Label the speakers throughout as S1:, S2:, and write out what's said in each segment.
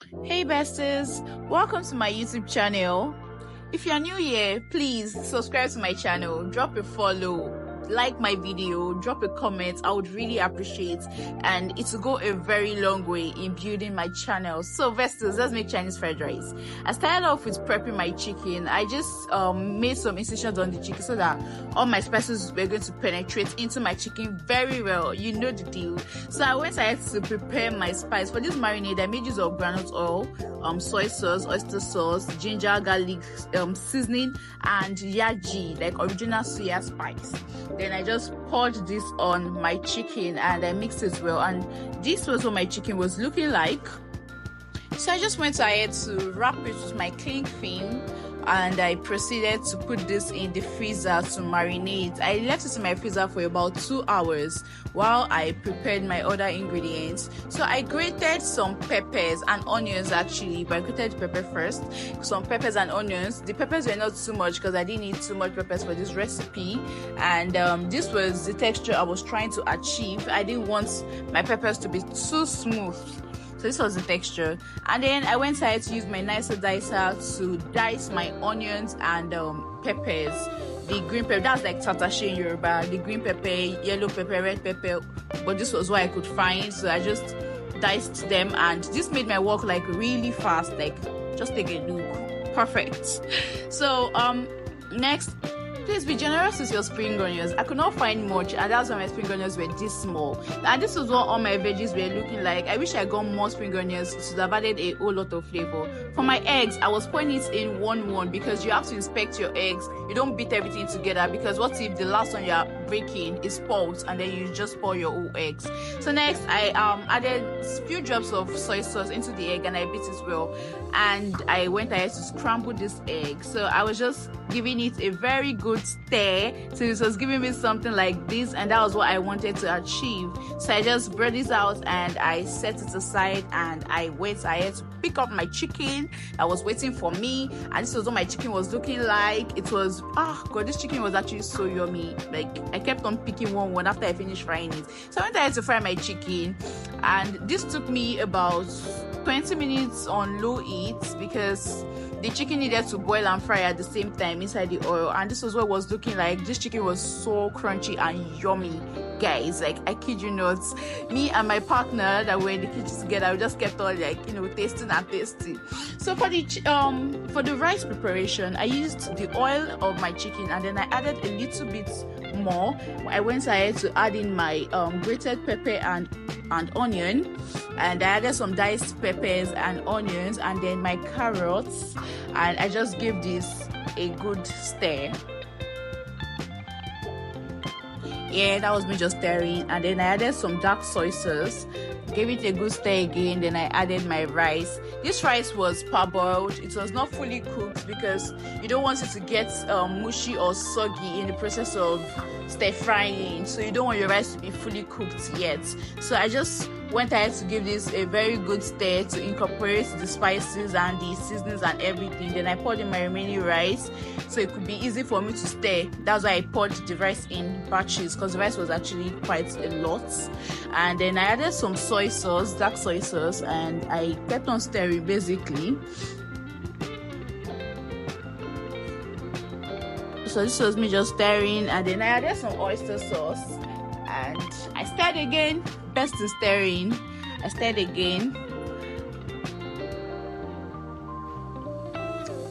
S1: Hey besties, welcome to my YouTube channel. If you're new here, please subscribe to my channel, drop a follow, like my video, drop a comment. I would really appreciate, and it will go a very long way in building my channel. So besties, let's make Chinese fried rice. I started off with prepping my chicken. I just made some incisions on the chicken so that all my spices were going to penetrate into my chicken very well. You know the deal. So I went ahead to prepare my spice. For this marinade, I made use of groundnut oil, soy sauce, oyster sauce, ginger, garlic seasoning, and yaji, like original suya spice. Then I just poured this on my chicken and I mixed it well, and this was what my chicken was looking like. So I just went ahead to wrap it with my cling film, and I proceeded to put this in the freezer to marinate. I left it in my freezer for about 2 hours while I prepared my other ingredients. So I grated some peppers and onions actually, but I grated pepper first. Some peppers and onions. The peppers were not too much because I didn't need too much peppers for this recipe, and this was the texture I was trying to achieve. I didn't want my peppers to be too smooth. So this was the texture. And then I went ahead to use my nicer dicer to dice my onions and peppers. The green pepper, that's like tatashe in Yoruba. The green pepper, yellow pepper, red pepper. But this was what I could find. So I just diced them, and this made my work like really fast. Like, just take a look. Perfect. So next, please be generous with your spring onions. I could not find much, and that's why my spring onions were this small. And this was what all my veggies were looking like. I wish I got more spring onions to have added a whole lot of flavor. For my eggs, I was pouring it in one because you have to inspect your eggs. You don't beat everything together, because what if the last one you are breaking is spoiled and then you just pour your whole eggs. So next, I added a few drops of soy sauce into the egg and I beat it well. And I went ahead to scramble this egg. So I was just giving it a very good stir, so it was giving me something like this, and that was what I wanted to achieve. So I just brought this out and I set it aside, and I went ahead to pick up my chicken that was waiting for me. And this was what my chicken was looking like. It was, god, this chicken was actually so yummy. Like, I kept on picking one after I finished frying it. So I went ahead to fry my chicken, and this took me about 20 minutes on low heat because the chicken needed to boil and fry at the same time inside the oil. And this was what it was looking like. This chicken was so crunchy and yummy, guys. Like, I kid you not, me and my partner that were in the kitchen together, we just kept on, like, tasting and tasting. So for the rice preparation, I used the oil of my chicken, and then I added a little bit more. I went ahead to add in my grated pepper and onion, and I added some diced peppers and onions, and then my carrots, and I just gave this a good stir. Yeah, that was me just stirring. And then I added some dark soy sauce, gave it a good stir again. Then I added my rice. This rice was parboiled. It was not fully cooked because you don't want it to get mushy or soggy in the process of stir frying, so you don't want your rice to be fully cooked yet. So I just went ahead to give this a very good stir to incorporate the spices and the seasonings and everything. Then I poured in my remaining rice so it could be easy for me to stir. That's why I poured the rice in batches, because the rice was actually quite a lot. And then I added some soy sauce, dark soy sauce, and I kept on stirring basically. So this was me just stirring, and then I added some oyster sauce, and I stirred again. Best in stirring, I stirred again.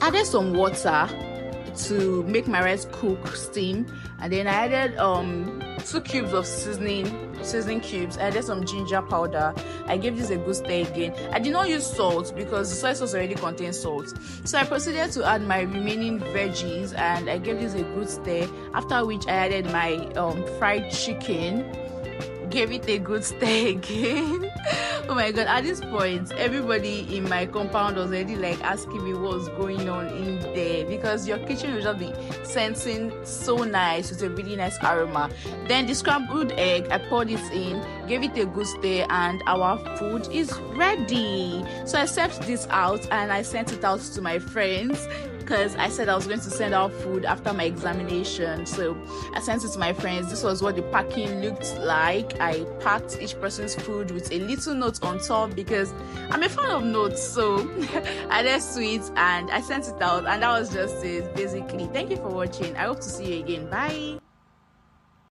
S1: Added some water to make my rice cook, steam, and then I added 2 cubes of seasoning cubes. I added some ginger powder. I gave this a good stir again. I did not use salt because the soy sauce already contains salt. So I proceeded to add my remaining veggies, and I gave this a good stir, after which I added my fried chicken, gave it a good stir again. Oh my god, at this point everybody in my compound was already like asking me what's going on in there, because your kitchen will just be sensing so nice with a really nice aroma. Then the scrambled egg, I poured it in, gave it a good stir, and our food is ready. So I served this out and I sent it out to my friends. because I said I was going to send out food after my examination. So I sent it to my friends. This was what the packing looked like. I packed each person's food with a little note on top because I'm a fan of notes. So I added sweets and I sent it out, and that was just it basically. Thank you for watching. I hope to see you again. Bye.